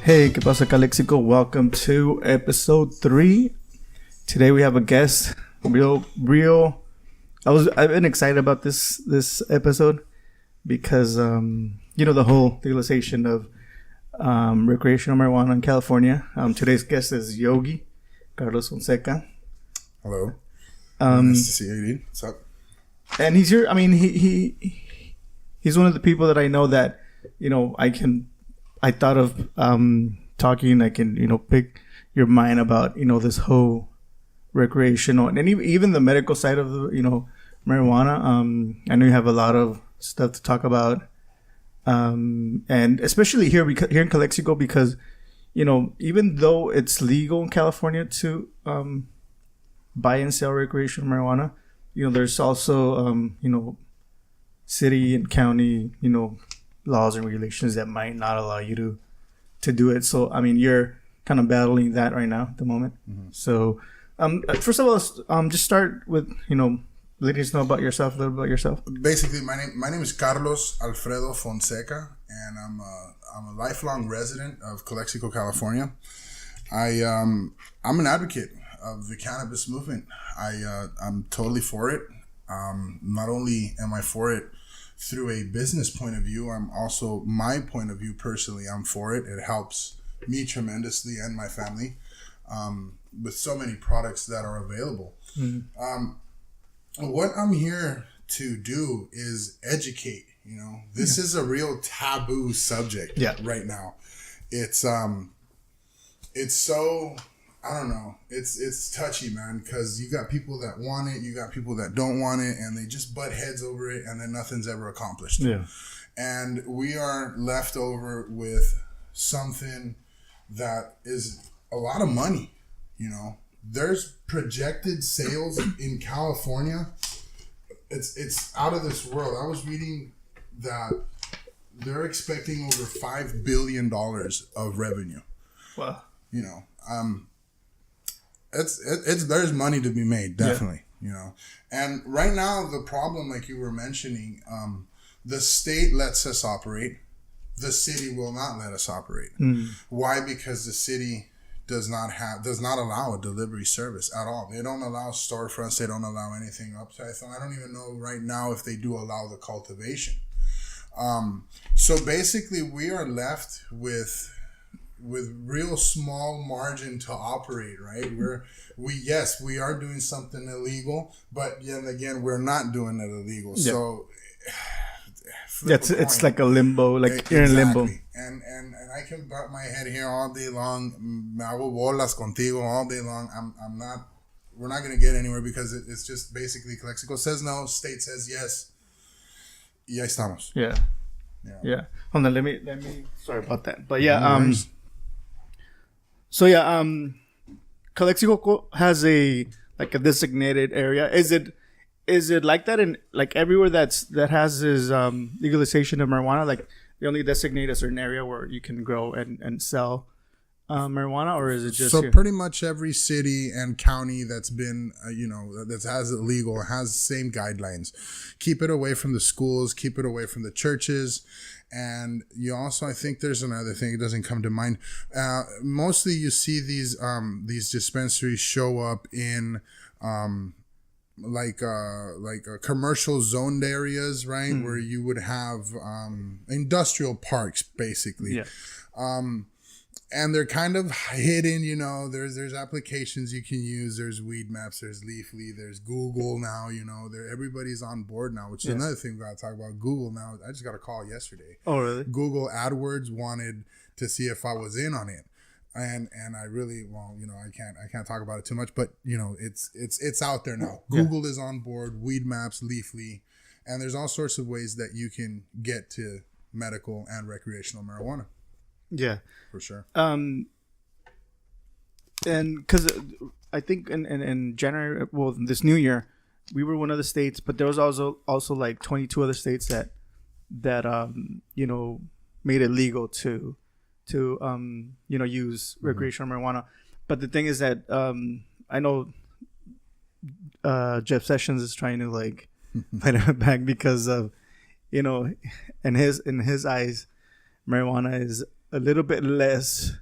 Hey, ¿qué pasa, Calexico? Welcome to episode 3. Today we have a guest. Real. I've been excited about this episode because the whole legalization of recreational marijuana in California. Today's guest is Yogi, Carlos Fonseca. Hello. Nice to see you, dude. What's up? And he's here. I mean, he's one of the people that I know that I thought of talking. I can pick your mind about this whole recreational and even the medical side of the marijuana. I know you have a lot of stuff to talk about, and especially here in Calexico because even though it's legal in California to buy and sell recreational marijuana, there's also city and county laws and regulations that might not allow you to do it. So I mean, you're kind of battling that right now at the moment. Mm-hmm. So first of all, just start with letting us know about yourself, a little about yourself. Basically, my name is Carlos Alfredo Fonseca, and I'm a lifelong resident of Calexico, California. I'm an advocate of the cannabis movement. I'm totally for it. Not only am I for it through a business point of view, I'm also, my point of view personally, I'm for it. It helps me tremendously and my family with so many products that are available. Mm-hmm. What I'm here to do is educate. This is a real taboo subject right now. It's so, I don't know. It's touchy, man, because you got people that want it, you got people that don't want it, and they just butt heads over it, and then nothing's ever accomplished. Yeah. And we are left over with something that is a lot of money. There's projected sales in California. It's out of this world. I was reading that they're expecting over $5 billion of revenue. Wow. There's money to be made, definitely. Yeah. And right now the problem, like you were mentioning, the state lets us operate. The city will not let us operate. Mm. Why? Because the city does not allow a delivery service at all. They don't allow storefronts. They don't allow anything up. I don't even know right now if they do allow the cultivation. So basically, we are left with real small margin to operate, right? We are doing something illegal, but yet again, we're not doing it illegal. Yeah. So it's like a limbo, like you're in limbo. And I can butt my head here all day long. Me hago bolas contigo all day long. We're not going to get anywhere because it's just basically Calexico says no, state says yes. Y ahí estamos. Yeah. Hold on, let me sorry about that. But yeah, Calexico has a designated area. Is it like that in like everywhere that has this legalization of marijuana? Like they only designate a certain area where you can grow and sell marijuana, or is it just here? Pretty much every city and county that's been that has it legal has the same guidelines. Keep it away from the schools, keep it away from the churches. And you also, I think there's another thing, it doesn't come to mind. Mostly you see these dispensaries show up in commercial zoned areas, right? Mm. Where you would have industrial parks, basically. Yeah. And they're kind of hidden, there's applications you can use. There's Weed Maps, there's Leafly, there's Google now, everybody's on board now, which is another thing we got to talk about. Google now, I just got a call yesterday. Oh, really? Google AdWords wanted to see if I was in on it. And I really, I can't talk about it too much, but it's out there now. Google is on board, Weed Maps, Leafly, and there's all sorts of ways that you can get to medical and recreational marijuana. Yeah, for sure. And because I think in January, this new year, we were one of the states, but there was also like 22 other states that made it legal to use recreational marijuana. But the thing is that I know Jeff Sessions is trying to fight it back because of in his eyes, marijuana is a little bit less.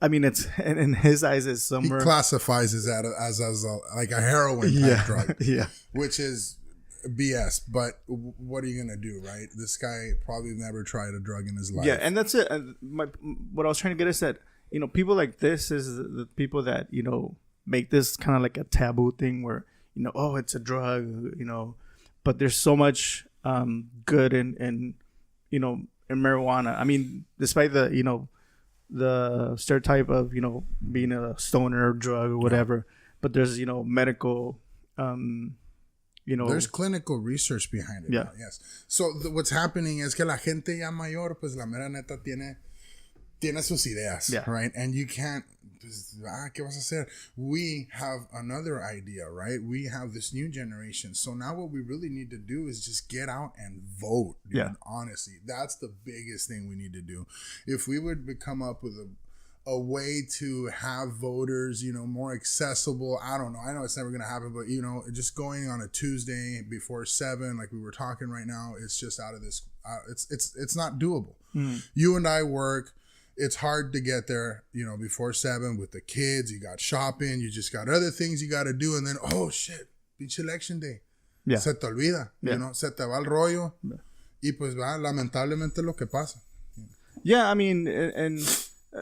I mean, it's in his eyes it's somewhere. He classifies it as like a heroin type drug, yeah, which is BS. But what are you gonna do, right? This guy probably never tried a drug in his life. Yeah, and that's it. What I was trying to get is that people like this is the people that make this kind of like a taboo thing where oh, it's a drug, but there's so much good in marijuana. I mean, despite the stereotype of being a stoner or drug or whatever, but there's medical there's clinical research behind it. Yeah. Yes. So what's happening is que la gente ya mayor, pues la mera neta tiene sus ideas, yeah. right? And you can't, ¿qué vas a hacer? We have another idea, right? We have this new generation. So now what we really need to do is just get out and vote. Dude. Yeah. Honestly, that's the biggest thing we need to do. If we would come up with a way to have voters, more accessible. I don't know. I know it's never going to happen, but just going on a Tuesday before 7, like we were talking right now, it's just out of this. It's not doable. You and I work. It's hard to get there, before 7 with the kids. You got shopping. You just got other things you got to do. And then, oh, shit, pinche election day. Yeah. Se te olvida, se te va el rollo. Yeah. Y pues va, lamentablemente lo que pasa. Yeah, I mean, and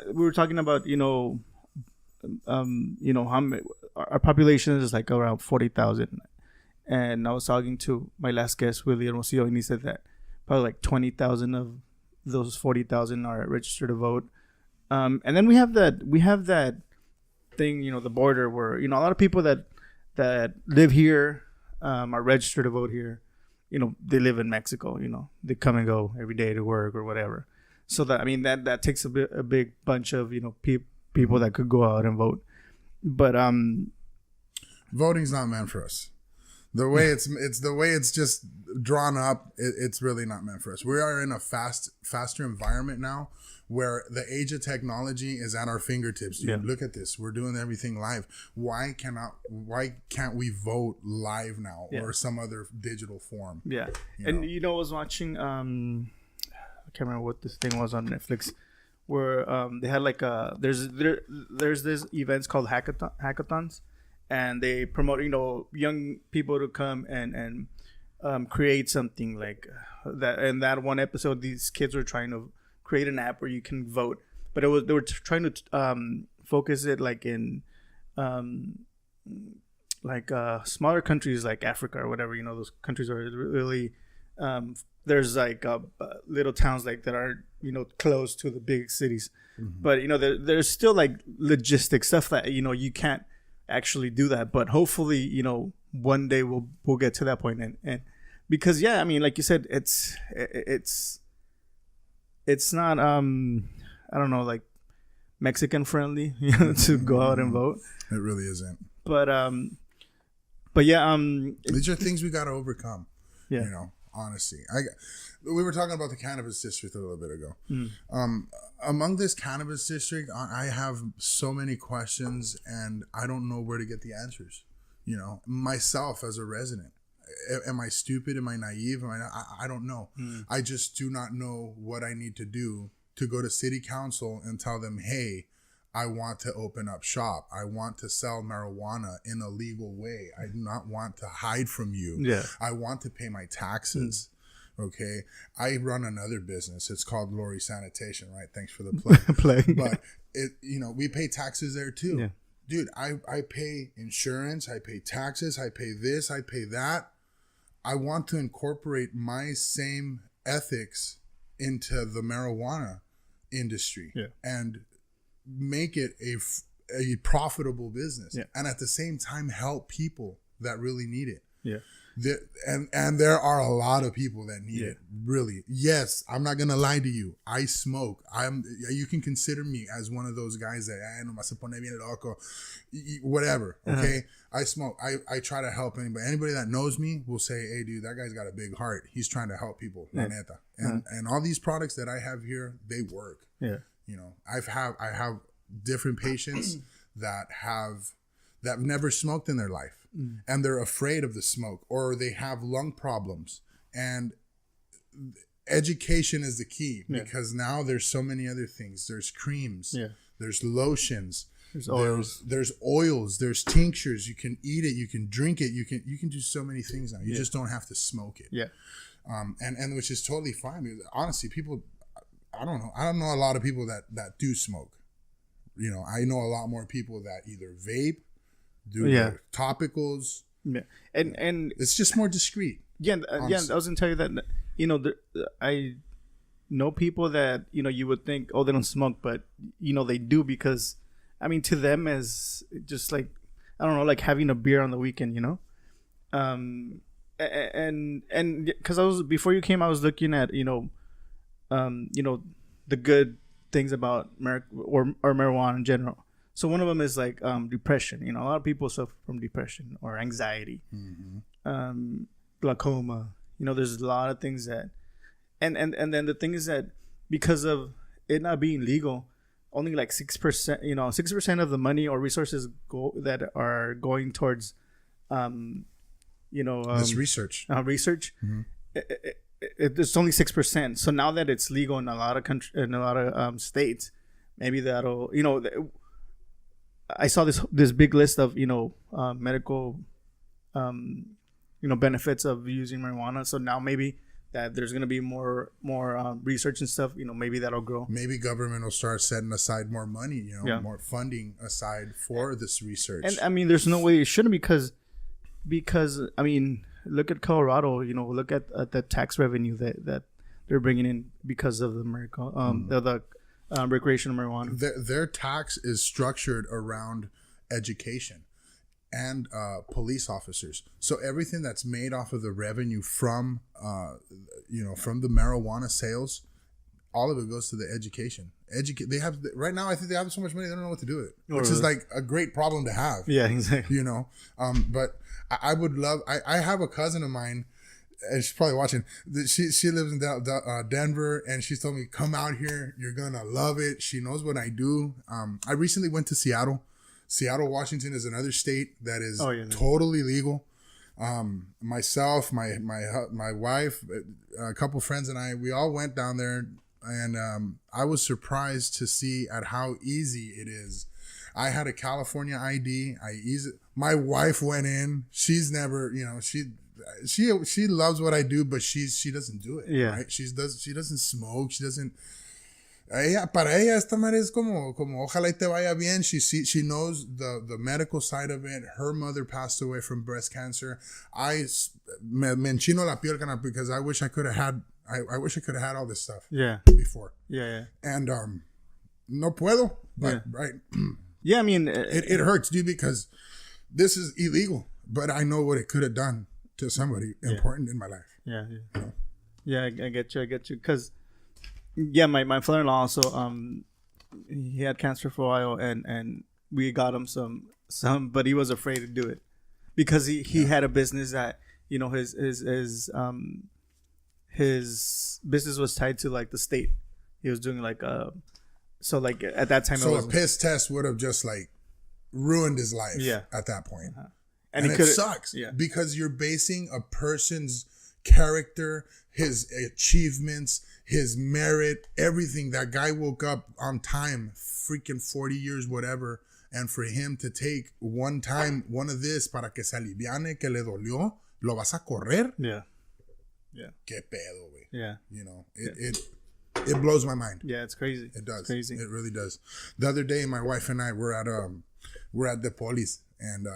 we were talking about, our population is like around 40,000. And I was talking to my last guest, Willie Hermosillo, and he said that probably like 20,000 of those 40,000 are registered to vote. And then we have that thing, the border where, a lot of people that live here are registered to vote here. They live in Mexico, they come and go every day to work or whatever. So that takes a big bunch of, people that could go out and vote. But voting's not meant for us. The way it's the way it's just drawn up, it's really not meant for us. We are in a faster environment now where the age of technology is at our fingertips. Dude, look at this. We're doing everything live. Why can't we vote live now or some other digital form? Yeah. I was watching I can't remember what this thing was on Netflix where they had like there's this events called hackathons. And they promote, young people to come and create something like that. In that one episode, these kids were trying to create an app where you can vote, but they were trying to focus it like in smaller countries like Africa or whatever. Those countries are really there's like little towns like that are close to the big cities, but there's still like logistic stuff that you can't actually do that, but hopefully one day we'll get to that point and because like you said, it's not I don't know, like Mexican friendly to go out and vote. It really isn't, but these are things we got to overcome. Honestly, we were talking about the cannabis district a little bit ago. Among this cannabis district, I have so many questions, and I don't know where to get the answers. Myself as a resident, am I stupid? Am I naive? I don't know. I just do not know what I need to do to go to city council and tell them, hey, I want to open up shop. I want to sell marijuana in a legal way. I do not want to hide from you. Yeah. I want to pay my taxes. Okay. I run another business. It's called Lori Sanitation, right? Thanks for the play. But we pay taxes there too. Yeah. Dude, I pay insurance, I pay taxes, I pay this, I pay that. I want to incorporate my same ethics into the marijuana industry and make it a profitable business, and at the same time help people that really need it. And there are a lot of people that need it, really. Yes, I'm not gonna lie to you. I smoke. You can consider me as one of those guys that no se pone bien loco, whatever. Okay, I smoke. I try to help anybody. Anybody that knows me will say, "Hey, dude, that guy's got a big heart. He's trying to help people." La neta. And all these products that I have here, they work. I have different patients that have never smoked in their life. And they're afraid of the smoke, or they have lung problems, and education is the key because now there's so many other things. There's creams. Yeah. There's lotions. There's oils. There's oils. There's tinctures. You can eat it. You can drink it. You can do so many things now. You just don't have to smoke it. Yeah. And which is totally fine. Honestly, people, I don't know a lot of people that do smoke. You know, I know a lot more people that either vape, do their topicals. Yeah. And it's just more discreet. Yeah. Yeah. I was gonna tell you that, you know, I know people that, you know, you would think, oh, they don't smoke, but you know, they do, because I mean, to them is just like, I don't know, like having a beer on the weekend, you know? And because before you came, I was looking at, you know, the good things about or marijuana in general. So one of them is like depression. You know, a lot of people suffer from depression or anxiety, glaucoma. You know, there's a lot of things that, and then the thing is that because of it not being legal, only like 6%, you know, 6% of the money or resources that are going towards, you know, this research. Mm-hmm. It's only 6%. So now that it's legal in a lot of states, maybe that'll, you know, I saw this big list of, you know, medical, you know, benefits of using marijuana. So now maybe that there's going to be more research and stuff, you know, maybe that'll grow. Maybe government will start setting aside more money, you know, more funding aside for this research. And I mean, there's no way it shouldn't, because I mean, look at Colorado, you know, look at the tax revenue that they're bringing in because of the recreational marijuana. Their tax is structured around education and police officers. So everything that's made off of the revenue from, you know, from the marijuana sales, all of it goes to the education. They have right now. I think they have so much money they don't know what to do with it, which is like a great problem to have. Yeah, exactly. You know, but I would love. I have a cousin of mine, and she's probably watching. She lives in Denver, and she told me, "Come out here. You're gonna love it." She knows what I do. I recently went to Seattle. Seattle, Washington is another state that is totally legal. Myself, my wife, a couple friends, and we all went down there, and I was surprised to see at how easy it is. I had a California ID. My wife went in. She's never, you know, she loves what I do, but she doesn't do it. Yeah, right? She doesn't smoke. She doesn't. Para ella esta madre es como ojalá y te vaya bien. She knows the medical side of it. Her mother passed away from breast cancer. Me enchino la piel because I wish I could have had. I wish I could have had all this stuff. Yeah. Before. Yeah. And no puedo. But right. Yeah, I mean it hurts, dude, because this is illegal. But I know what it could have done to somebody important in my life. Yeah. Yeah, I get you. Because. Yeah, my father-in-law also he had cancer for a while, and we got him some, but he was afraid to do it because he had a business that, you know, his business was tied to like the state. He was doing like so like at that time. So a piss test would have just like ruined his life. Yeah. At that point, and it sucks. Yeah. Because you're basing a person's character, his achievements, his merit, everything. That guy woke up on time, freaking 40 years, whatever. And for him to take one of this para que se aliviane, que le dolió, lo vas a correr. Yeah. Qué pedo, güey. Yeah. You know, it blows my mind. Yeah, it's crazy. It does. It's crazy. It really does. The other day, my wife and I were at the Police, and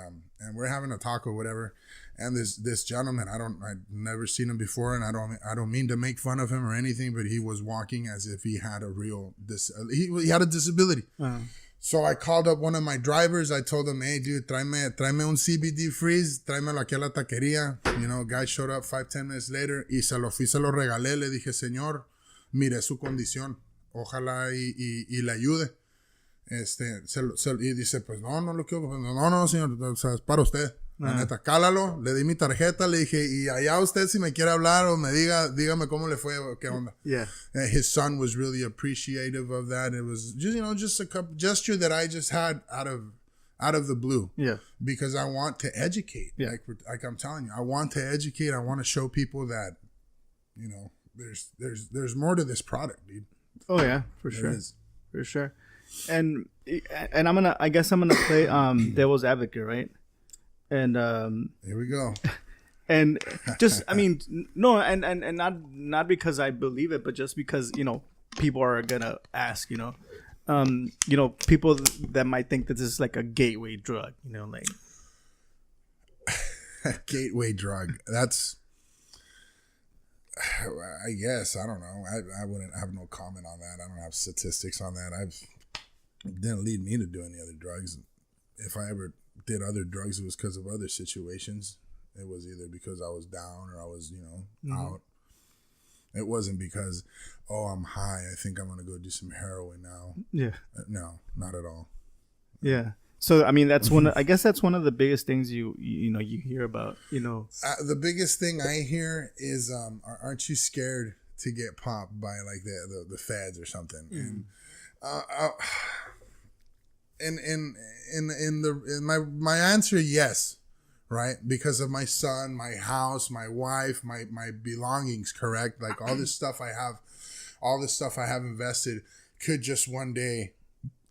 we're having a talk or whatever. And this gentleman, I'd never seen him before, and I don't mean to make fun of him or anything, but he was walking as if he had he had a disability. Uh-huh. So I called up one of my drivers. I told him, "Hey, dude, tráeme un CBD freeze, tráemelo aquí a la taquería." You know, guy showed up 5-10 minutes later, y se lo regalé. Le dije, "Señor, mire su condición, ojalá y le ayude." Y dice, pues no lo quiero. No, señor, o sea, es para usted. La neta, cálalo. Le di mi tarjeta, le dije, y allá usted si me quiere hablar o me dígame cómo le fue o qué onda. Yeah. And his son was really appreciative of that. It was just, you know, just a gesture that I just had out of the blue. Yeah. Because I want to educate. Yeah. Like I'm telling you, I want to educate. I want to show people that, you know, there's more to this product, dude. Oh yeah, for sure. And I guess I'm gonna play devil's advocate, right? And here we go. And just, I mean, no, and not because I believe it, but just because, people are gonna ask, people that might think that this is like a gateway drug, like gateway drug. That's, I guess, I don't know. I wouldn't have no comment on that. I don't have statistics on that. It didn't lead me to do any other drugs. If I ever did other drugs, it was because of other situations. It was either because I was down or I was, out. It wasn't because, I'm high, I think I'm going to go do some heroin now. Yeah. No, not at all. Yeah. So, I mean, that's I guess that's one of the biggest things you hear about, The biggest thing I hear is, aren't you scared to get popped by like the feds or something? And my answer, yes. Right? Because of my son, my house, my wife, my belongings, correct? Like all this stuff I have invested could just one day,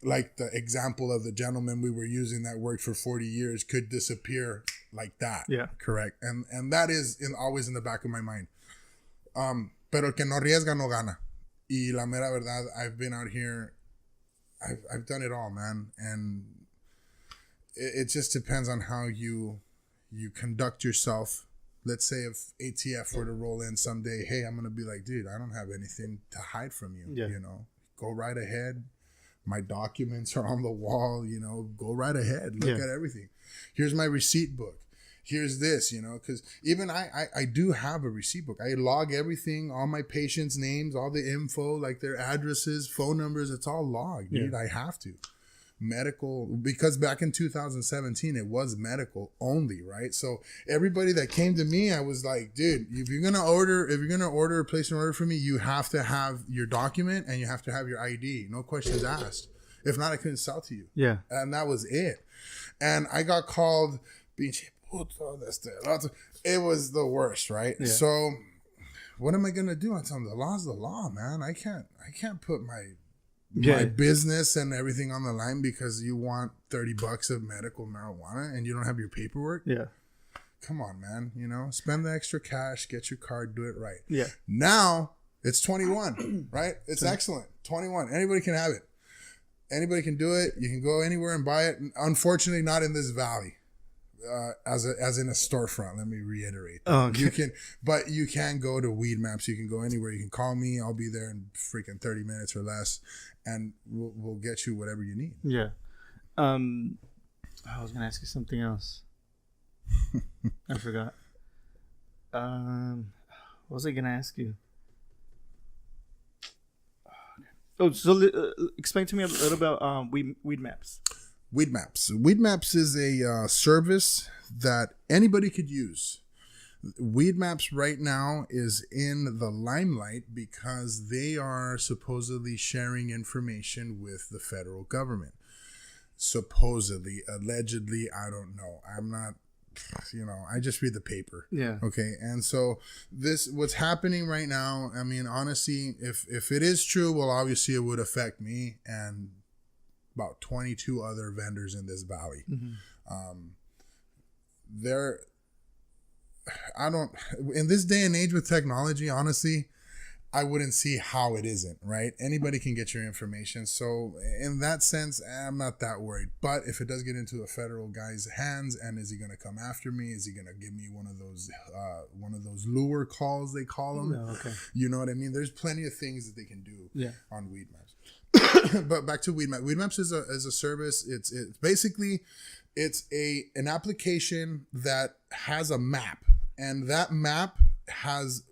like the example of the gentleman we were using that worked for 40 years, could disappear like that. Yeah. Correct. And that is always in the back of my mind. Pero el que no arriesga no gana. Y la mera verdad, I've been out here, I've done it all, man. And it just depends on how you conduct yourself. Let's say if ATF were to roll in someday, hey, I'm going to be like, dude, I don't have anything to hide from you. Yeah. Go right ahead. My documents are on the wall, go right ahead. Look at everything. Here's my receipt book. Here's this, because even I do have a receipt book. I log everything, all my patients' names, all the info, like their addresses, phone numbers. It's all logged, dude. I have to. Medical, because back in 2017 it was medical only, right? So everybody that came to me, I was like, dude, if you're gonna order, place an order for me, you have to have your document and you have to have your ID, no questions asked. If not, I couldn't sell to you. Yeah. And that was it. And I got called it was the worst, right? Yeah. So what am I gonna do? I tell them the law's the law, man. I can't put my business and everything on the line because you want $30 of medical marijuana and you don't have your paperwork. Yeah. Come on, man. Spend the extra cash, get your card, do it right. Yeah. Now it's 21, right? It's excellent. 21. Anybody can have it. Anybody can do it. You can go anywhere and buy it. Unfortunately, not in this valley. As in a storefront, let me reiterate. Okay. You can go to Weed Maps. You can go anywhere. You can call me. I'll be there in freaking 30 minutes or less, and we'll get you whatever you need. Yeah. I was gonna ask you something else. I forgot. What was I gonna ask you? Oh, so explain to me a little about Weed Maps. Weed Maps. Weed Maps is a service that anybody could use. Weed Maps right now is in the limelight because they are supposedly sharing information with the federal government. Supposedly, allegedly, I don't know. I'm not, I just read the paper. Yeah. Okay. And so what's happening right now, I mean, honestly, if it is true, well, obviously it would affect me and about 22 other vendors in this valley. Mm-hmm. In this day and age with technology, honestly, I wouldn't see how it isn't, right? Anybody can get your information. So in that sense, I'm not that worried. But if it does get into a federal guy's hands, and is he going to come after me? Is he going to give me one of those lure calls they call them? No, okay. You know what I mean? There's plenty of things that they can do on Weed Maps. But back to Weed Maps. Weed Maps is a service. It's basically an application that has a map, and that map has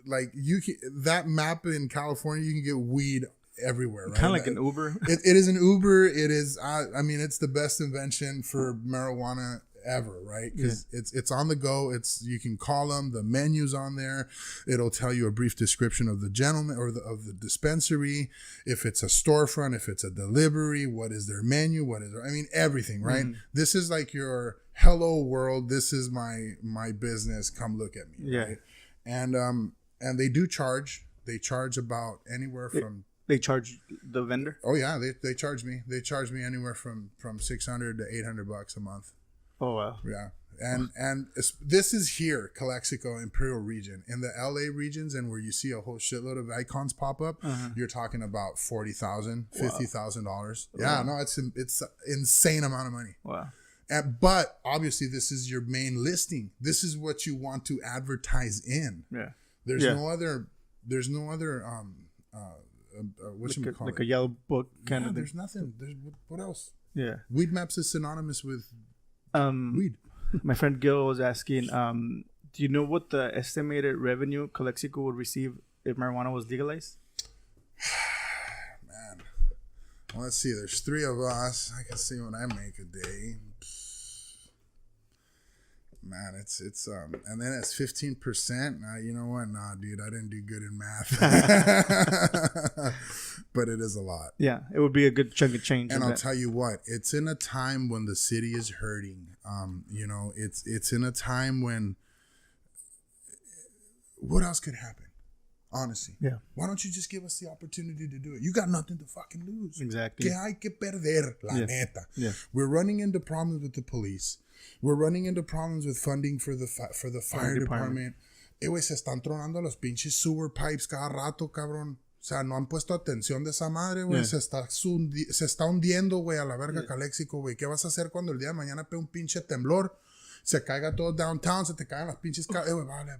that map in California, you can get weed everywhere, right? Kind of like an Uber. It is an Uber. It is. I mean, it's the best invention for marijuana ever, right? Because it's on the go. You can call them. The menu's on there. It'll tell you a brief description of the gentleman or of the dispensary. If it's a storefront, if it's a delivery, what is their menu? Everything, right? Mm-hmm. This is like your hello world. This is my business. Come look at me, right? And And they do charge. They charge about anywhere from. They charge the vendor. Oh yeah, they charge me. They charge me anywhere from $600 to $800 a month. Oh wow. Yeah. And this is here, Calexico, Imperial Region. In the LA regions, and where you see a whole shitload of icons pop up, you're talking about $40,000, $50,000. Yeah, no, it's an insane amount of money. Wow. But obviously, this is your main listing. This is what you want to advertise in. Yeah. There's no other. What you call it? Like a yellow book kind of thing. There's nothing. There's what else? Yeah. Weed Maps is synonymous with weed. My friend Gil was asking, do you know what the estimated revenue Calexico would receive if marijuana was legalized? Man. Well, let's see. There's 3 of us. I can see what I make a day. Man, it's and then it's 15%. Nah, you know what? Nah, dude, I didn't do good in math. But it is a lot. Yeah, it would be a good chunk of change. And I'll tell you what, it's in a time when the city is hurting. It's in a time when what else could happen? Honestly. Yeah. Why don't you just give us the opportunity to do it? You got nothing to fucking lose. Exactly. Que hay que perder, la neta. Yeah. We're running into problems with the police. We're running into problems with funding for the fire department. Güey, se están tronando los pinches sewer pipes cada rato, cabrón. O sea, no han puesto atención de esa madre, güey. Se está hundiendo, güey, a la verga Calexico, güey. ¿Qué vas a hacer cuando el día de mañana pegue un pinche temblor? Se caiga todo downtown, se te caigan las pinches... güey, vale.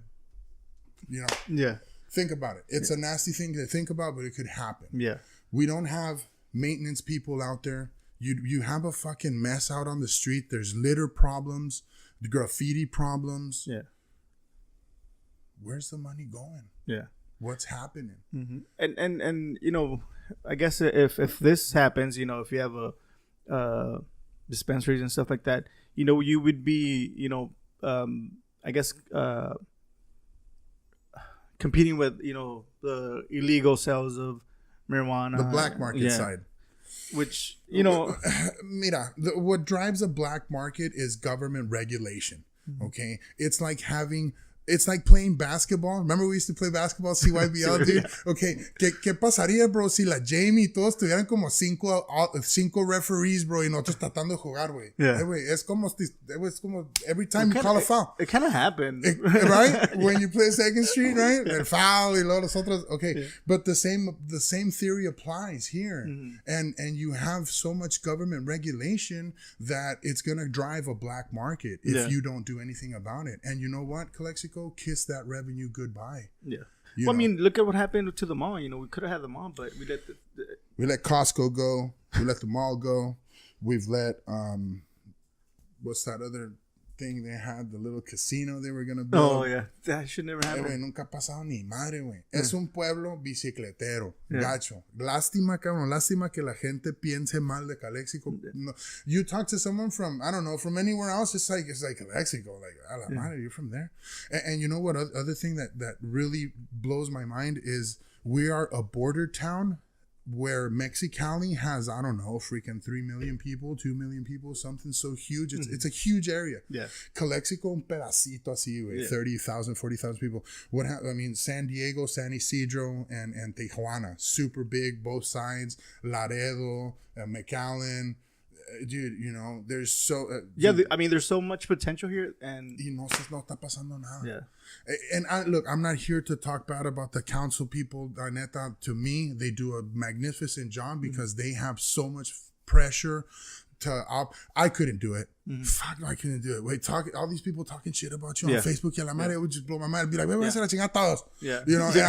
You know. Yeah. Think about it. It's a nasty thing to think about, but it could happen. Yeah. We don't have maintenance people out there. You have a fucking mess out on the street. There's litter problems, the graffiti problems. Yeah. Where's the money going? Yeah. What's happening? Mm-hmm. And you know, I guess if this happens, you know, if you have a dispensaries and stuff like that, you know, you would be, you know, I guess competing with, you know, the illegal sales of marijuana, the black market side. Which, you know... Mira, what drives a black market is government regulation, okay? It's like playing basketball. Remember we used to play basketball, CYBL, dude? Okay, ¿qué pasaría, bro, si la Jamie y todos tuvieran como cinco referees, bro, y nosotros tratando de jugar, güey? Yeah. Güey, es como every time you call a foul. It kind of happened. Right? When you play 2nd Street, right? El foul y luego los otros. Okay, yeah. But the same theory applies here. And you have so much government regulation that it's going to drive a black market if you don't do anything about it. And you know what, Calexico? Kiss that revenue goodbye. Yeah. Well, I mean, look at what happened to the mall. You know, we could have had the mall, but we let Costco go. We let the mall go. We've let what's that other thing they had? The little casino they were gonna build. Oh yeah, that should never happen. Güey, nunca ha pasado ni madre, güey. Es un pueblo bicicletero, gacho. Lástima, cabrón. Lástima que la gente piense mal de Calexico. No, you talk to someone from, I don't know, from anywhere else, it's like Calexico. Like, a la madre, you're from there. And you know what? Other thing that really blows my mind is we are a border town where Mexicali has, I don't know, freaking 3 million people, 2 million people, something so huge. It's a huge area. Yeah. Calexico, un pedacito así, güey, 30,000, 40,000 people. San Diego, San Isidro, and Tijuana, super big, both sides. Laredo, McAllen. Dude, you know, there's so... there's so much potential here, and... Y no está pasando nada. Yeah. And I'm not here to talk bad about the council people. Neta, to me, they do a magnificent job because they have so much pressure I couldn't do it. Fuck, I couldn't do it. Wait, all these people talking shit about you on Facebook, y la madre, it would just blow my mind. I'd be like, voy a hacer la chingada todos. You know, and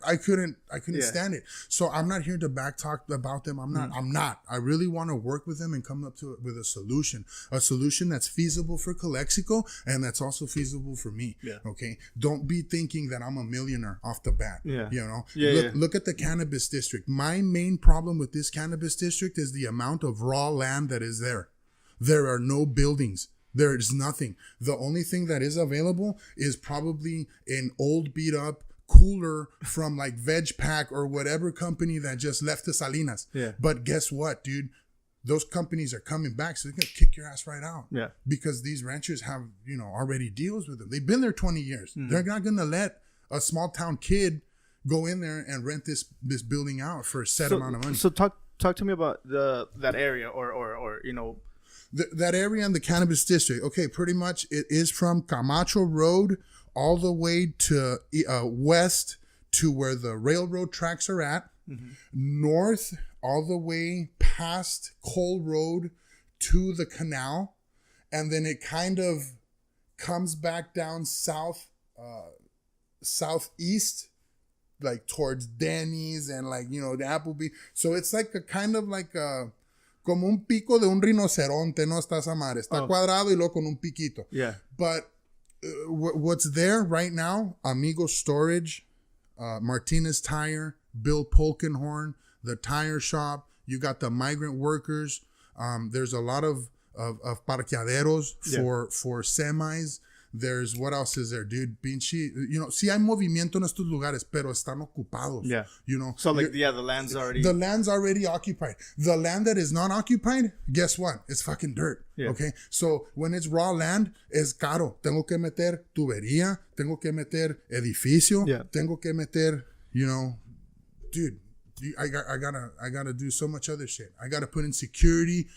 I couldn't stand it. So I'm not here to back talk about them. I'm not. I really want to work with them and come up with a solution that's feasible for Calexico and that's also feasible for me. Okay, don't be thinking that I'm a millionaire off the bat. You know, look at the cannabis district. My main problem with this cannabis district is the amount of raw land that is there. There are no buildings. There is nothing. The only thing that is available is probably an old beat up cooler from like Veg Pack or whatever company that just left the Salinas. But guess what, dude? Those companies are coming back, so they're going to kick your ass right out. Because these ranchers have, you know, already deals with them. They've been there 20 years. They're not going to let a small town kid go in there and rent this building out for a set amount of money. So talk to me about that area or you know. That area in the cannabis district. Okay, pretty much it is from Camacho Road all the way to west to where the railroad tracks are at. Mm-hmm. North all the way past Cole Road to the canal. And then it kind of comes back down southeast, like towards Denny's and like, you know, the Applebee. So it's like a kind of like a... Como un pico de un rinoceronte, no está esa madre. Está cuadrado y luego con un piquito. Yeah. But what's there right now, Amigo Storage, Martinez Tire, Bill Polkenhorn, the tire shop. You got the migrant workers. There's a lot of parqueaderos for semis. There's, what else is there, dude? Pinche, you know, sí hay movimiento en estos lugares, pero están ocupados. Yeah. You know? So, like, the land's already... The land's already occupied. The land that is not occupied, guess what? It's fucking dirt. Yeah. Okay? So, when it's raw land, es caro. Tengo que meter tubería. Tengo que meter edificio. Yeah. Tengo que meter, you know... Dude, I gotta do so much other shit. I gotta put in security...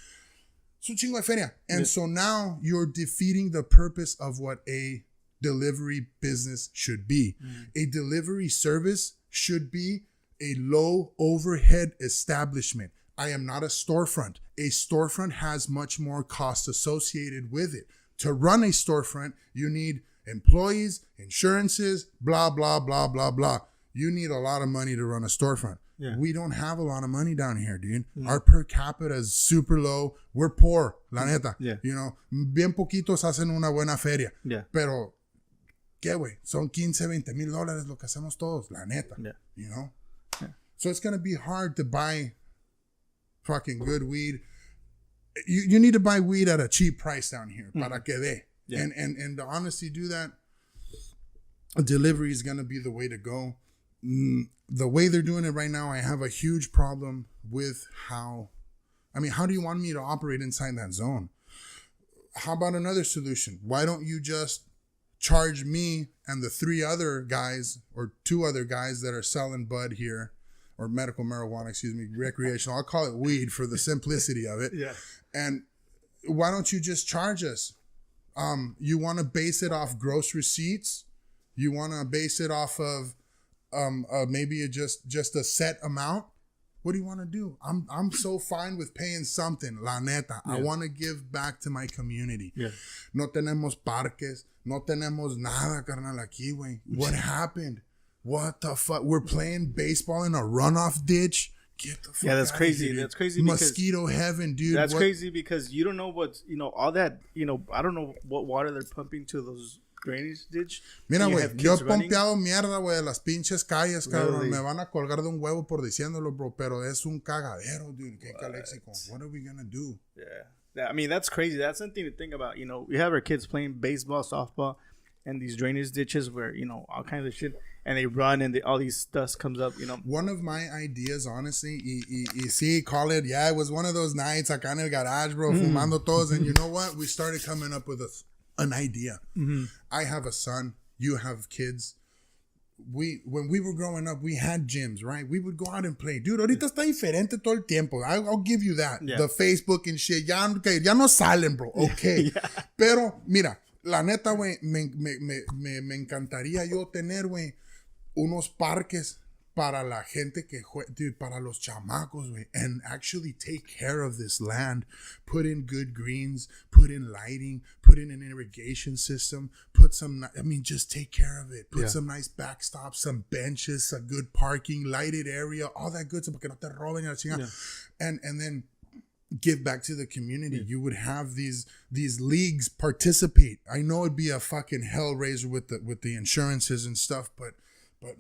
So chingo de feria. And so now you're defeating the purpose of what a delivery business should be. A delivery service should be a low overhead establishment. I am not a storefront. A storefront has much more cost associated with it. To run a storefront, you need employees, insurances, blah, blah, blah, blah, blah. You need a lot of money to run a storefront. Yeah. We don't have a lot of money down here, dude. Our per capita is super low. We're poor, la neta. Yeah. You know, bien poquitos hacen una buena feria. Yeah. Pero, ¿qué, güey? Son $15,000-$20 lo que hacemos todos, la neta. Yeah. You know? Yeah. So it's going to be hard to buy fucking good weed. You need to buy weed at a cheap price down here, para que dé. Yeah. And to honestly do that, delivery is going to be the way to go. The way they're doing it right now, I have a huge problem with how do you want me to operate inside that zone? How about another solution? Why don't you just charge me and the 3 other guys or 2 other guys that are selling bud here, or medical marijuana, recreational. I'll call it weed for the simplicity of it. Yeah. And why don't you just charge us? You want to base it off gross receipts? You want to base it off of maybe just a set amount? What do you want to do? I'm so fine with paying something, la neta. Yeah. I want to give back to my community. Yeah. No tenemos parques, no tenemos nada, carnal, aquí, güey. What happened? What the fuck? We're playing baseball in a runoff ditch. Get the fuck that's crazy. Here, that's crazy. Mosquito heaven, dude. That's crazy because you don't know what's, all that, I don't know what water they're pumping to those drainage ditch. Mira, güey, yo he pompeado mierda, güey, de las pinches calles, cabrón. Really? Me van a colgar de un huevo por diciéndolo, bro, pero es un cagadero, dude. Qué Calexico. What are we gonna do? Yeah. I mean, that's crazy. That's something to think about. We have our kids playing baseball, softball, and these drainage ditches where, all kinds of shit, and they run and all these dust comes up, One of my ideas, honestly, call it, it was one of those nights, acá en el garage, bro, fumando todos, and you know what? We started coming up with an idea. Mm-hmm. I have a son. You have kids. When we were growing up, we had gyms, right? We would go out and play. Dude, ahorita está diferente todo el tiempo. I'll give you that. Yeah. The Facebook and shit. Ya no salen, bro. Okay. Yeah. Pero, mira, la neta, güey, me encantaría yo tener, güey, unos parques para la gente que dude, para los chamacos, güey, and actually take care of this land, put in good greens, put in lighting, put in an irrigation system, just take care of it, put some nice backstops, some benches, a good parking, lighted area, all that good stuff, porque no te roben la chingada, and then give back to the community. You would have these leagues participate. I know it'd be a fucking hellraiser with the insurances and stuff, but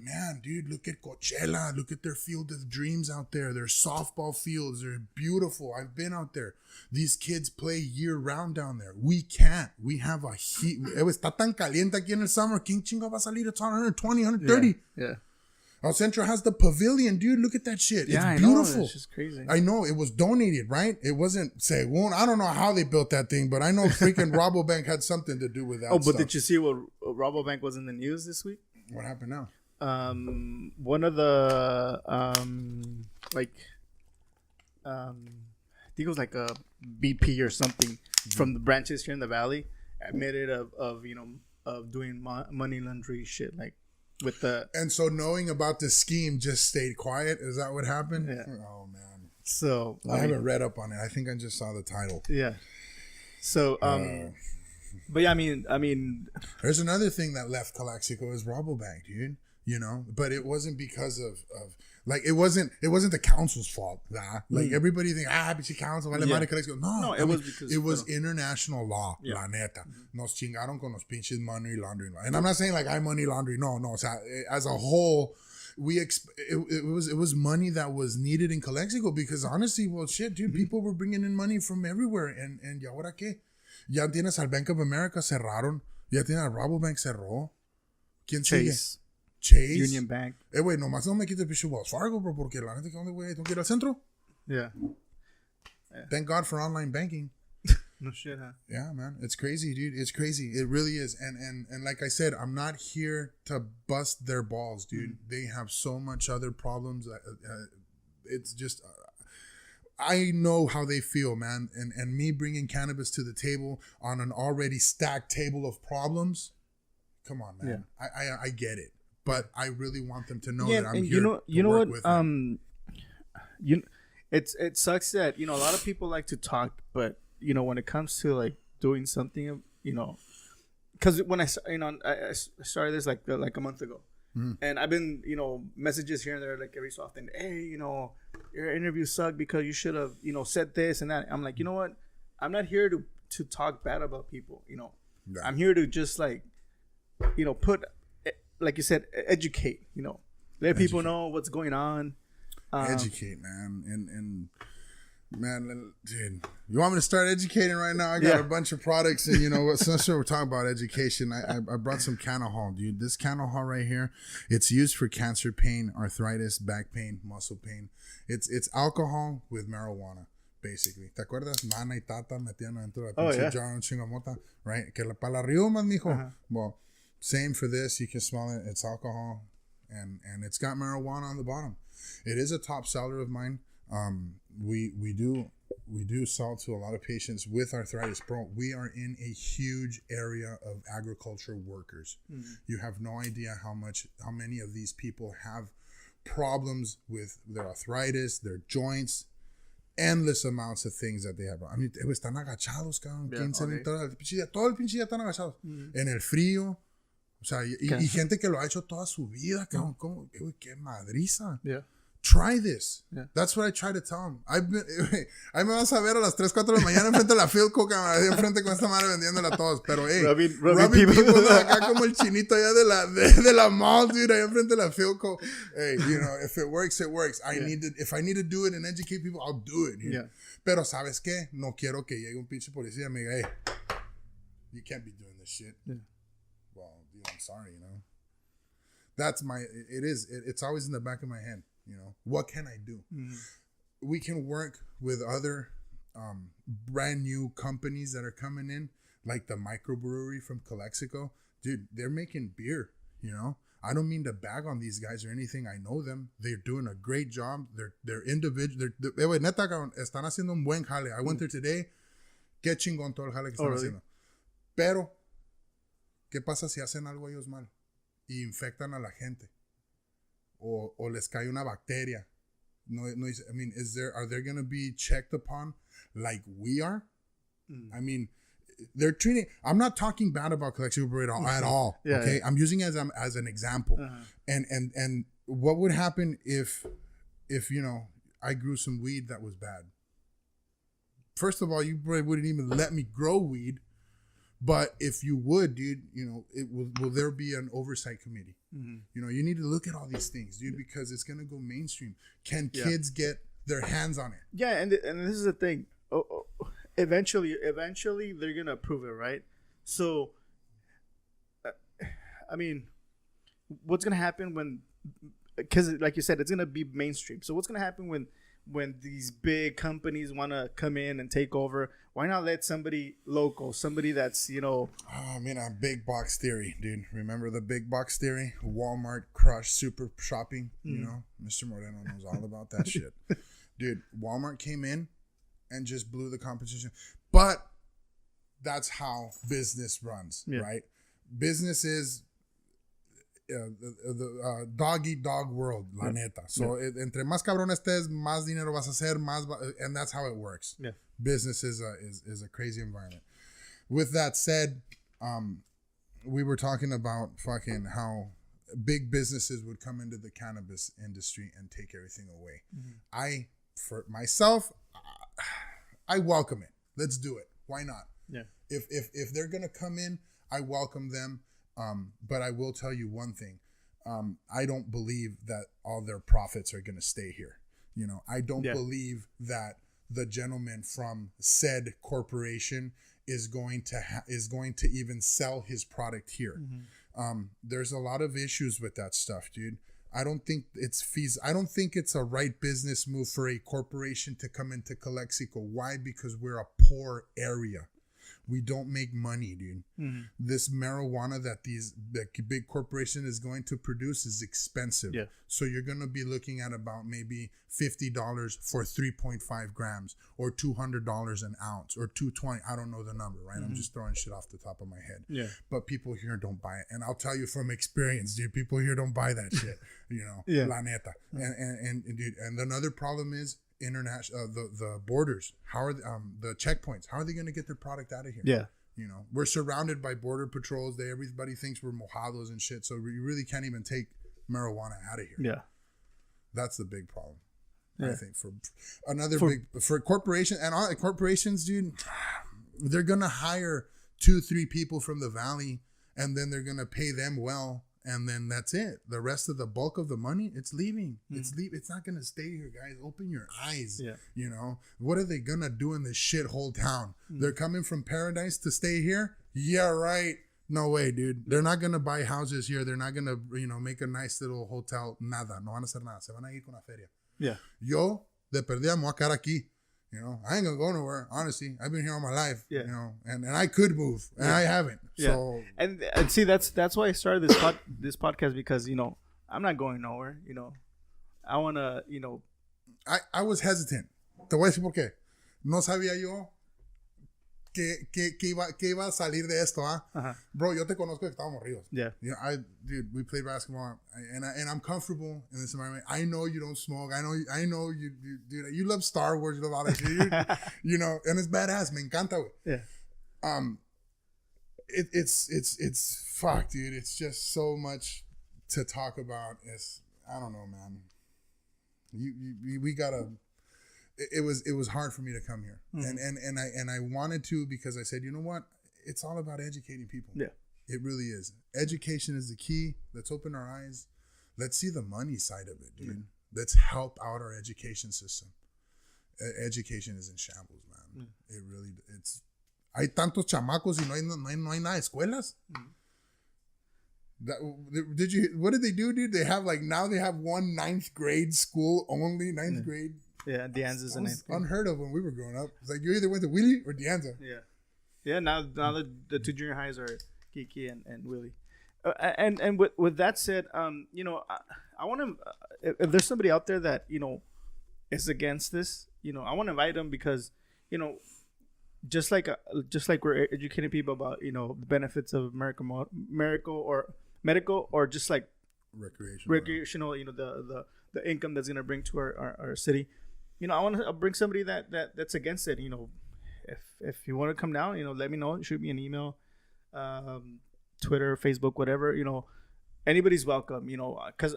man, dude, look at Coachella. Look at their Field of Dreams out there. Their softball fields. They're beautiful. I've been out there. These kids play year-round down there. We can't. We have a heat. Está tan caliente aquí en el summer. ¿Quién chingo va a salir? It's 120, 130. Yeah. El Centro has the pavilion, dude. Look at that shit. It's beautiful. It's just crazy. I know. It was donated, right? It wasn't, I don't know how they built that thing, but I know freaking Rabobank had something to do with that but did you see what Rabobank was in the news this week? What happened now? One of the I think it was like a BP or something from the branches here in the valley admitted of doing money laundering shit like with the. And so knowing about the scheme just stayed quiet. Is that what happened? Yeah. Oh man. So I haven't read up on it. I think I just saw the title. Yeah. So but yeah, I mean there's another thing that left Calexico is Rabobank, dude. You know, but it wasn't because of like it wasn't the council's fault. Like everybody think pinche council vale madre Calexico. No, it was because it was international law. La neta, nos chingaron con los pinches money laundering law. And I'm not saying like I money laundering. No. O sea, as a whole, it was money that was needed in Calexico because honestly, well, shit, dude, people were bringing in money from everywhere. And ¿y ahora qué? Ya tienes al Bank of America cerraron. Ya tienes al Rabobank cerró. ¿Quién sigue? Chase. Union Bank. Güey, nomás no me quites el pinche Wells Fargo, bro, porque la neta, ¿dónde, güey? ¿Tengo que ir al centro? Yeah. Thank God for online banking. No shit, huh? Yeah, man. It's crazy, dude. It's crazy. It really is. And like I said, I'm not here to bust their balls, dude. They have so much other problems. It's just... I know how they feel, man. And me bringing cannabis to the table on an already stacked table of problems, come on, man. Yeah. I get it. But I really want them to know that I'm here to work with them. It sucks that, a lot of people like to talk, but, when it comes to, like, doing something, because when I started this, like a month ago. And I've been, messages here and there, like, every so often, hey, your interview sucked because you should have, said this and that. I'm like, you know what? I'm not here to talk bad about people, Yeah. I'm here to just, like, put... like you said, educate, let people know what's going on. Educate, man. And man, dude, you want me to start educating right now? I got a bunch of products and since we're talking about education, I brought some Canahol, dude. This Canahol right here, it's used for cancer pain, arthritis, back pain, muscle pain. It's alcohol with marijuana. Basically, ¿te acuerdas? Nana y tata metían adentro de la pinche jar un chingamota, right? Que para la riumas, mijo. Well, same for this. You can smell it. It's alcohol, and it's got marijuana on the bottom. It is a top seller of mine. We do sell to a lot of patients with arthritis. Bro, we are in a huge area of agriculture workers. You have no idea how many of these people have problems with their arthritis, their joints, endless amounts of things that they have. I mean, están agachados, cabrón. 15 minutos. Todo el pinche día están agachados. En el frío. O sea, y gente que lo ha hecho toda su vida, cabrón. Qué madriza. Yeah. Try this. Yeah. That's what I try to tell them. Ahí me vas a ver a las 3, 4 de la mañana enfrente de la Philco, cabrón. Ahí enfrente con esta madre vendiéndola a todos. Pero, hey, rubbing people acá como el chinito allá de la mall, dude. Ahí enfrente de la Philco. Hey, if it works, it works. If I need to do it and educate people, I'll do it. Yeah. Pero, ¿sabes qué? No quiero que llegue un pinche policía y me diga, hey, you can't be doing this shit. Yeah. Well, dude, I'm sorry, it's always in the back of my head, what can I do? We can work with other brand new companies that are coming in, like the microbrewery from Calexico. Dude, they're making beer, I don't mean to bag on these guys or anything. I know them. They're doing a great job. They're individual. Neta, están haciendo un buen jale. I went there today. Qué chingón todo el jale que están haciendo. Pero ¿qué pasa si hacen algo ellos mal y infectan a la gente o les cae una bacteria? No, I mean, are they going to be checked upon like we are? I mean, they're treating. I'm not talking bad about Calexico Brewery at all. Yeah, okay, yeah. I'm using it as an example. And what would happen if I grew some weed that was bad? First of all, you probably wouldn't even let me grow weed. But if you would, dude, will there be an oversight committee? You need to look at all these things, dude, because it's going to go mainstream. Can kids get their hands on it? Yeah, and this is the thing. Eventually, they're going to approve it, right? So, I mean, what's going to happen when... Because, like you said, it's going to be mainstream. So what's going to happen when when these big companies want to come in and take over, why not let somebody local, somebody that's, Oh, I mean, a big box theory, dude. Remember the big box theory? Walmart crush super shopping. You know, Mr. Moreno knows all about that shit. Dude, Walmart came in and just blew the competition. But that's how business runs, right? Business is the dog eat dog world, la neta. So entre más cabrón estés, más dinero vas a hacer, and that's how it works. Yeah. Business is a crazy environment. With that said, we were talking about fucking how big businesses would come into the cannabis industry and take everything away. For myself, I welcome it. Let's do it. Why not? Yeah. If they're gonna come in, I welcome them. But I will tell you one thing. I don't believe that all their profits are gonna stay here. You know, I don't believe that the gentleman from said corporation is going to even sell his product here. There's a lot of issues with that stuff, dude. I don't think it's I don't think it's a right business move for a corporation to come into Calexico. Why? Because we're a poor area. We don't make money, dude. This marijuana that big corporation is going to produce is expensive. Yeah. So you're going to be looking at about maybe $50 for 3.5 grams or $200 an ounce or $220. I don't know the number, right? I'm just throwing shit off the top of my head. Yeah. But people here don't buy it. And I'll tell you from experience, dude, people here don't buy that shit, you know, la neta. And dude, and another problem is, international the borders. How are the checkpoints? How are they going to get their product out of here? Yeah, you know, we're surrounded by border patrols. Everybody thinks we're mojados and shit, so you really can't even take marijuana out of here. Yeah, that's the big problem. I think for corporations and all corporations, dude, they're gonna hire 2-3 people from the valley, and then they're gonna pay them well. And then that's it. The rest of the bulk of the money, it's leaving. It's not gonna stay here, guys. Open your eyes. Yeah. You know, what are they gonna do in this shithole town? They're coming from paradise to stay here? Yeah, right. No way, dude. They're not gonna buy houses here. They're not gonna, make a nice little hotel. Nada. No van a hacer nada. Se van a ir con la feria. Yeah. Yo, de perdida, me voy a quedar aquí. You know, I ain't gonna go nowhere. Honestly, I've been here all my life. Yeah. You know, and I could move, and I haven't. Yeah. So and see, that's why I started this podcast, because I'm not going nowhere. I wanna I was hesitant. Te voy a decir por qué. No sabía yo que iba a salir de esto, Bro, yo te conozco que estábamos ríos. Yeah. Dude, we played basketball, and I'm comfortable in this environment. I know you don't smoke. I know you dude. You love Star Wars. You love all that shit. And it's badass. Me encanta, güey. Yeah. It's fuck, dude. It's just so much to talk about. I don't know, man. We gotta. It was hard for me to come here, and I wanted to, because I said, you know what? It's all about educating people. Yeah, it really is. Education is the key. Let's open our eyes. Let's see the money side of it, dude. Mm. Let's help out our education system. Education is in shambles, man. It really. Hay tantos chamacos y no hay nada de escuelas. What did they do, dude? They have now they have one 9th grade school only, 9th grade. Yeah, De Anza's a 9th grade. Unheard of when we were growing up. It's like you either went to Willie or De Anza. Yeah. Yeah, now the 2 junior highs are Kiki and Willie. And with that said, I want to, if there's somebody out there that, is against this, I want to invite them, because, just like we're educating people about, the benefits of medical or just like recreational, the income that's going to bring to our city. I want to bring somebody that's against it. If you want to come down, let me know. Shoot me an email, Twitter, Facebook, whatever. Anybody's welcome. Because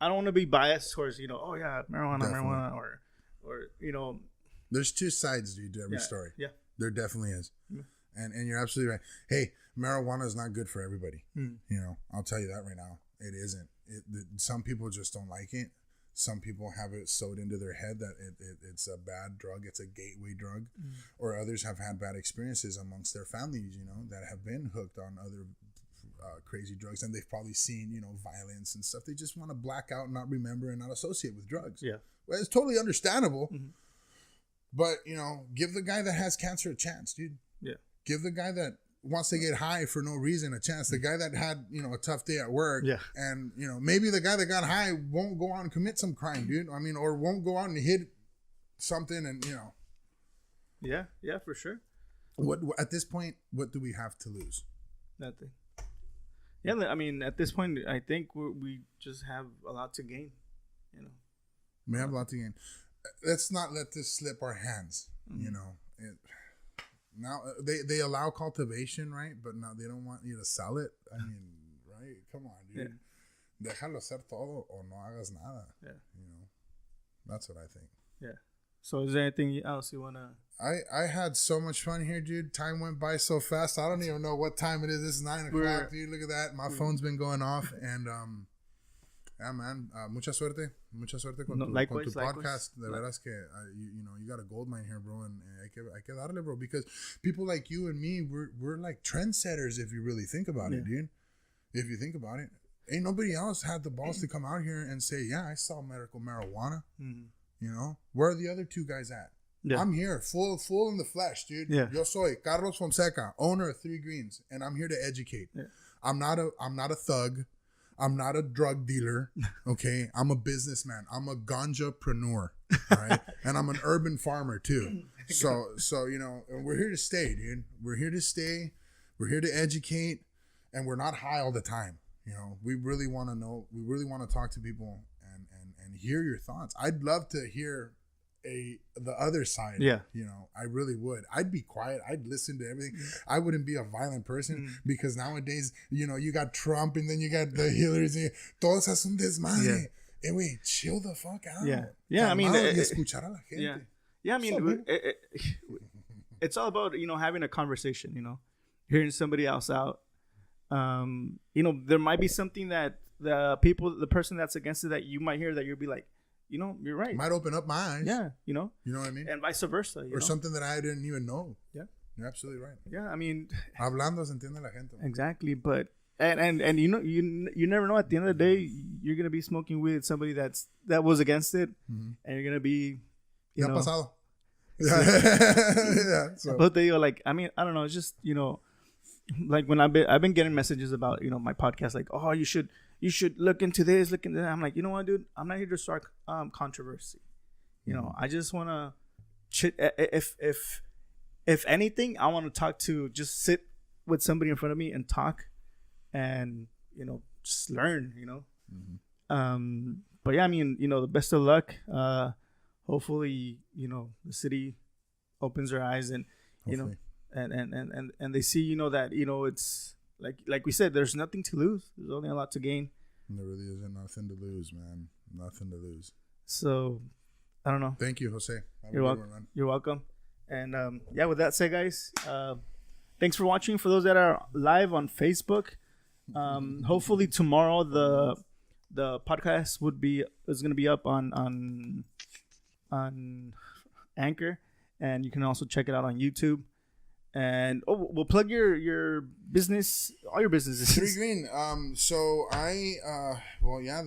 I don't want to be biased towards oh yeah, marijuana, or There's 2 sides, dude, to every story. Yeah, there definitely is. Yeah. And you're absolutely right. Hey, marijuana is not good for everybody. I'll tell you that right now. It isn't. Some people just don't like it. Some people have it sewed into their head that it's a bad drug. It's a gateway drug. Or others have had bad experiences amongst their families, that have been hooked on crazy drugs, and they've probably seen, you know, violence and stuff. They just want to black out, not remember, and not associate with drugs. Yeah. Well, it's totally understandable. Mm-hmm. But, you know, give the guy that has cancer a chance, dude. Yeah. Give the guy that wants to get high for no reason a chance. The guy that had, you know, a tough day at work. Yeah. And, you know, maybe the guy that got high won't go out and commit some crime, dude. I mean, or won't go out and hit something and, you know. Yeah. Yeah, for sure. What at this point, what do we have to lose? Nothing. Yeah, I mean, at this point, I think we just have a lot to gain, you know. We have a lot to gain. Let's not let this slip our hands, you know. Now they allow cultivation, right? But now they don't want you to sell it. I mean, right? Come on, dude. Yeah. Déjalo hacer todo o no hagas nada. Yeah. You know, that's what I think. Yeah. So is there anything else you wanna? I had so much fun here, dude. Time went by so fast. I don't even know what time it is. This is 9 o'clock, dude. Look at that. My phone's been going off, and yeah, man. Mucha suerte con tu podcast. De veras que you know, you got a gold mine here, bro, and hay que darle, bro, because people like you and me, we're like trendsetters if you really think about it, dude. If you think about it, ain't nobody else had the balls to come out here and say, yeah, I saw medical marijuana. Mm-hmm. You know, where are the other two guys at? Yeah. I'm here, full in the flesh, dude. Yeah. Yo soy Carlos Fonseca, owner of 3 Greens, and I'm here to educate. Yeah. I'm not a thug. I'm not a drug dealer. Okay, I'm a businessman. I'm a ganjapreneur. All right, and I'm an urban farmer too. So you know, we're here to stay, dude. We're here to stay. We're here to educate, and we're not high all the time. You know, we really want to know. We really want to talk to people and hear your thoughts. I'd love to hear the other side. Yeah. You know, I really would. I'd be quiet. I'd listen to everything. I wouldn't be a violent person because nowadays, you know, you got Trump and then you got the Hillarys and todos hacen desmadre. Hey, wait, chill the fuck out. Yeah. Yeah. I mean, escuchar a la gente. Yeah. Yeah. I mean, it's all about, you know, having a conversation, you know, hearing somebody else out. You know, there might be something that the person that's against it that you might hear that you'll be like, you know, you're right. Might open up my eyes. Yeah, you know. You know what I mean? And vice versa. Or something that I didn't even know. Yeah. You're absolutely right. Yeah, I mean. Hablando se entiende la gente. Exactly, but and you know, you never know. At the end of the day, you're gonna be smoking with somebody that was against it, and you're gonna be. You know, pasado. Yeah. So. But they are like, I mean, I don't know. It's just, you know, like when I've been getting messages about, you know, my podcast, like, oh, you should look into this, look into that. I'm like, you know what, dude? I'm not here to start controversy. You know, I just want to, if anything, I want to talk to, just sit with somebody in front of me and talk, and, you know, just learn. You know, but yeah, I mean, you know, the best of luck. Hopefully, you know, the city opens their eyes and, you know, and they see, you know, that, you know, it's like we said, there's nothing to lose. There's only a lot to gain. There really isn't nothing to lose, man. Nothing to lose. So, I don't know. Thank you, Jose. You're welcome. Man. You're welcome. And yeah, with that said, guys, thanks for watching. For those that are live on Facebook, hopefully tomorrow the podcast is gonna be up on Anchor, and you can also check it out on YouTube. And we'll plug your business, all your businesses. 3 Green. So the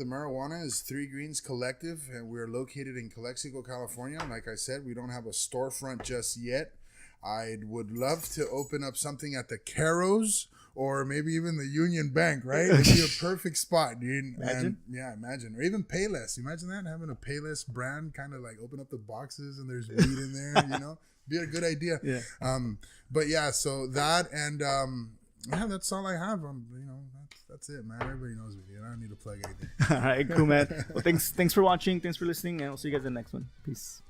marijuana is 3 Greens Collective, and we're located in Calexico, California. Like I said, we don't have a storefront just yet. I would love to open up something at the Caros or maybe even the Union Bank, right? It'd be a perfect spot, dude. Imagine. Imagine. Or even Payless. Imagine that, having a Payless brand, kind of like open up the boxes and there's weed in there, you know? Be a good idea. Yeah. But yeah, so that and yeah, that's all I have. You know, that's it, man. Everybody knows me. I don't need to plug anything. All right, cool, man. Well, thanks for watching. Thanks for listening, and we'll see you guys in the next one. Peace.